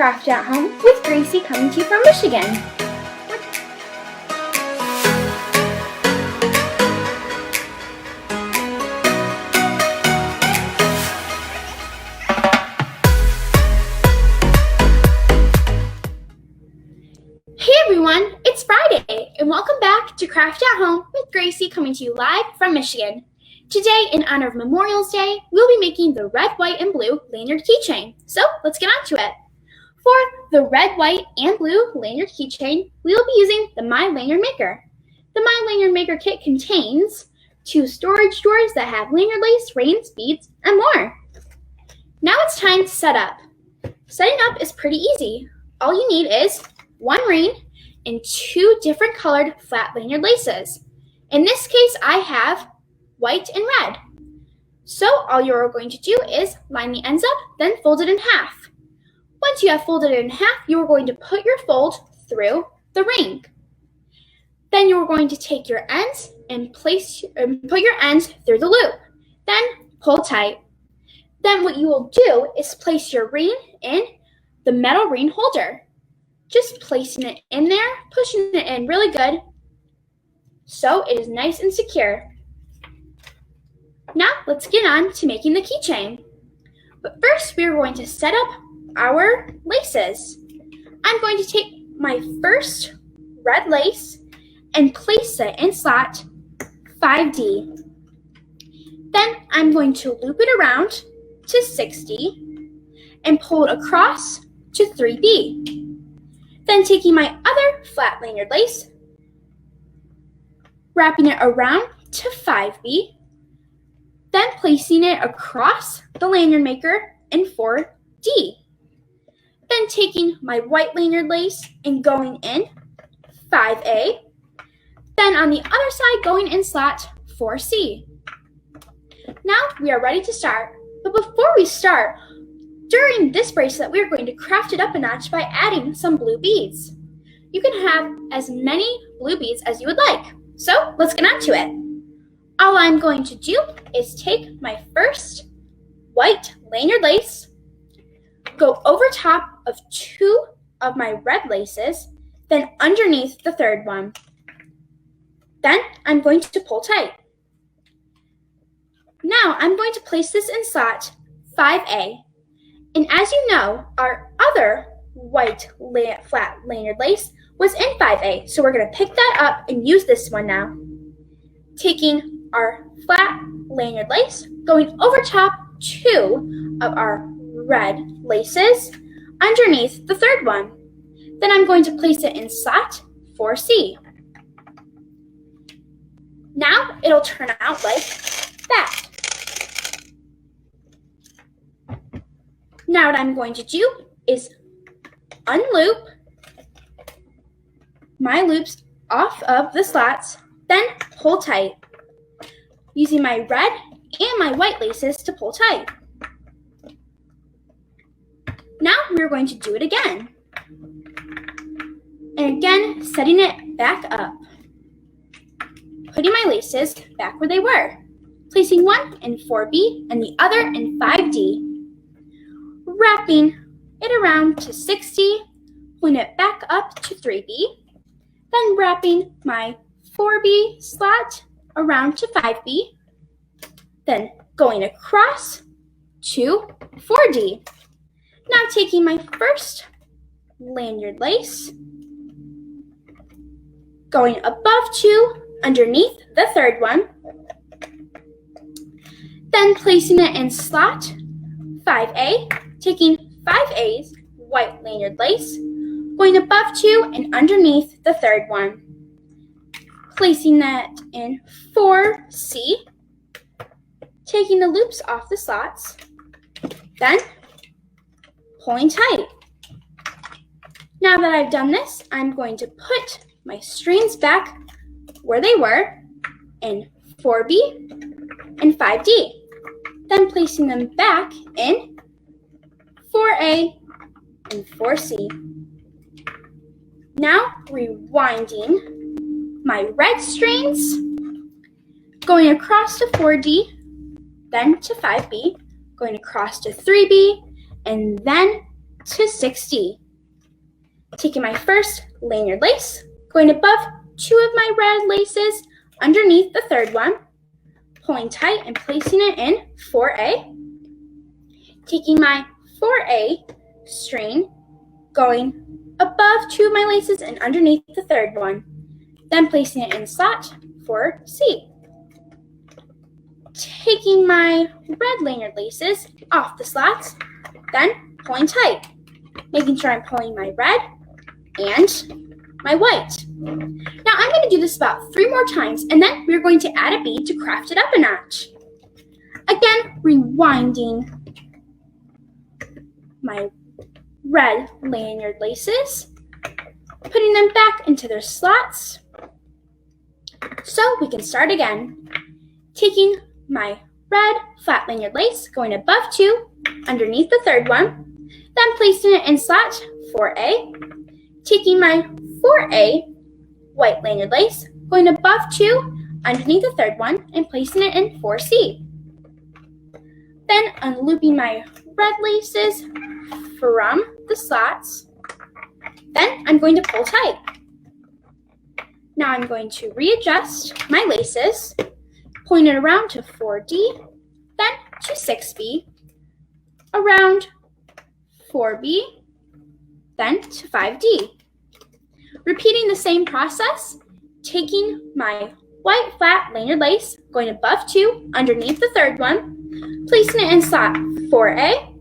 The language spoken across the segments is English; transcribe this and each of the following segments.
Craft at Home with Gracie coming to you from Michigan. Hey everyone, it's Friday and welcome back to Craft at Home with Gracie coming to you live from Michigan. Today, in honor of Memorial Day, we'll be making the red, white, and blue lanyard keychain. So let's get on to it. For the red, white, and blue lanyard keychain, we will be using the My Lanyard Maker. The My Lanyard Maker kit contains 2 storage drawers that have lanyard lace, rings, beads, and more. Now it's time to set up. Setting up is pretty easy. All you need is 1 ring and 2 different colored flat lanyard laces. In this case, I have white and red. So all you're going to do is line the ends up, then fold it in half. Once you have folded it in half, you're going to put your fold through the ring. Then you're going to take your ends and put your ends through the loop. Then pull tight. Then what you will do is place your ring in the metal ring holder. Just placing it in there, pushing it in really good so it is nice and secure. Now let's get on to making the keychain. But first we are going to set up our laces. I'm going to take my first red lace and place it in slot 5D. Then I'm going to loop it around to 6D and pull it across to 3B. Then taking my other flat lanyard lace, wrapping it around to 5B, then placing it across the lanyard maker in 4D. Then taking my white lanyard lace and going in 5A. Then on the other side going in slot 4C. Now we are ready to start. But before we start, during this bracelet we are going to craft it up a notch by adding some blue beads. You can have as many blue beads as you would like. So let's get on to it. All I'm going to do is take my first white lanyard lace, go over top of 2 of my red laces, then underneath the 3rd one. Then I'm going to pull tight. Now I'm going to place this in slot 5A. And as you know, our other white flat lanyard lace was in 5A, so we're going to pick that up and use this one now. Taking our flat lanyard lace, going over top 2 of our red laces underneath the 3rd one. Then I'm going to place it in slot 4C. Now it'll turn out like that. Now what I'm going to do is unloop my loops off of the slots, then pull tight, using my red and my white laces to pull tight. Now we're going to do it again. And again, setting it back up. Putting my laces back where they were. Placing one in 4B and the other in 5D. Wrapping it around to 6D, pulling it back up to 3B. Then wrapping my 4B slot around to 5B, then going across to 4D. Now taking my first lanyard lace, going above 2, underneath the 3rd one, then placing it in slot 5A, taking 5A's white lanyard lace, going above 2 and underneath the 3rd one. Placing that in 4C, taking the loops off the slots, then pulling tight. Now that I've done this, I'm going to put my strings back where they were in 4B and 5D, then placing them back in 4A and 4C. Now rewinding my red strings, going across to 4D, then to 5B, going across to 3B, and then to 6D. Taking my first lanyard lace, going above 2 of my red laces underneath the third one, pulling tight and placing it in 4A. Taking my 4A string, going above 2 of my laces and underneath the third one, then placing it in slot 4C. Taking my red lanyard laces off the slots, then pulling tight, making sure I'm pulling my red and my white. Now I'm going to do this about 3 more times, and then we're going to add a bead to craft it up a notch. Again, rewinding my red lanyard laces, putting them back into their slots so we can start again. Taking my red flat lanyard lace, going above 2, underneath the third one, then placing it in slot 4A. Taking my 4A white lanyard lace, going above 2, underneath the third one, and placing it in 4C. Then unlooping my red laces from the slots. Then I'm going to pull tight. Now I'm going to readjust my laces, pulling it around to 4D, then to 6B, around 4B, then to 5D. Repeating the same process, taking my white flat lanyard lace, going above 2, underneath the third one, placing it in slot 4A,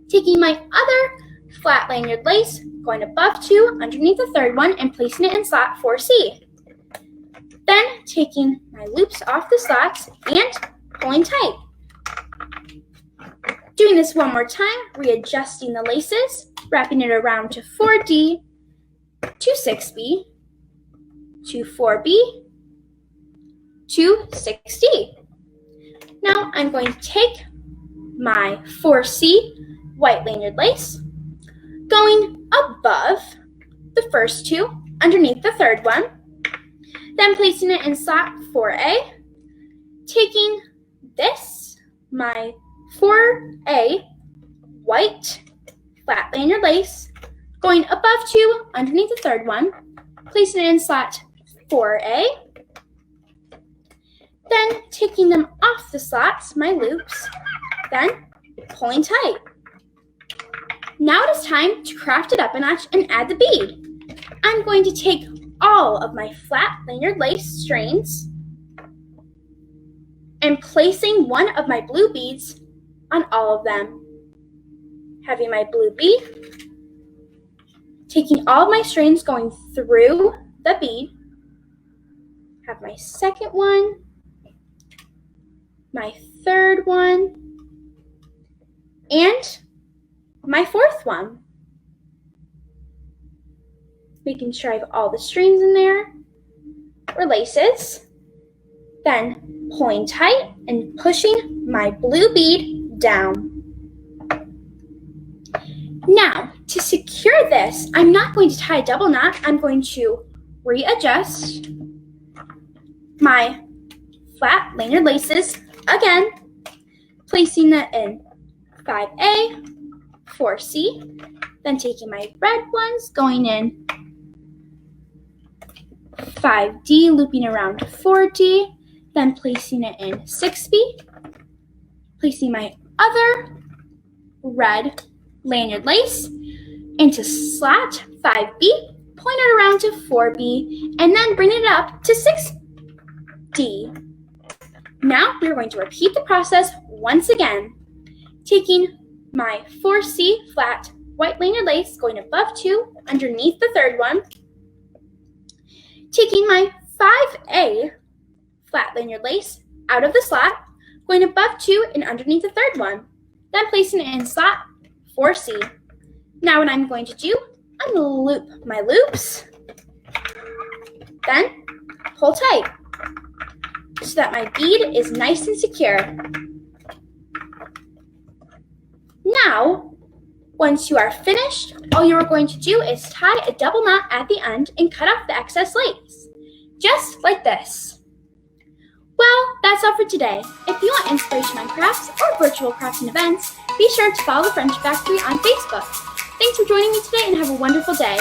taking my other flat lanyard lace, going above 2, underneath the third one, and placing it in slot 4C. Then taking my loops off the slots and pulling tight. Doing this one more time, readjusting the laces, wrapping it around to 4D, to 6B, to 4B, to 6D. Now I'm going to take my 4C white lanyard lace, going above the first 2, underneath the third one, then placing it in slot 4A, taking this, my 4A white flat lanyard lace, going above 2, underneath the third one, placing it in slot 4A, then taking them off the slots, my loops, then pulling tight. Now it is time to craft it up a notch and add the bead. I'm going to take all of my flat lanyard lace strings and placing one of my blue beads on all of them. Having my blue bead, taking all of my strings going through the bead, have my second one, my third one, and my fourth one. Making sure I have all the strings in there, or laces, then pulling tight and pushing my blue bead down. Now, to secure this, I'm not going to tie a double knot. I'm going to readjust my flat lanyard laces again, placing that in 5A, 4C, then taking my red ones, going in 5D, looping around 4D, then placing it in 6B, placing my other red lanyard lace into slot 5B, pulling it around to 4B, and then bringing it up to 6D. Now we're going to repeat the process once again, taking my 4C flat white lanyard lace, going above 2, underneath the third one, taking my 5A flat lanyard lace out of the slot, going above 2 and underneath the third one, then placing it in slot 4C. Now what I'm going to do, unloop my loops, then pull tight so that my bead is nice and secure. Now, once you are finished, all you are going to do is tie a double knot at the end and cut off the excess lace, just like this. Well, that's all for today. If you want inspiration on crafts or virtual crafting events, be sure to follow the French Factory on Facebook. Thanks for joining me today and have a wonderful day.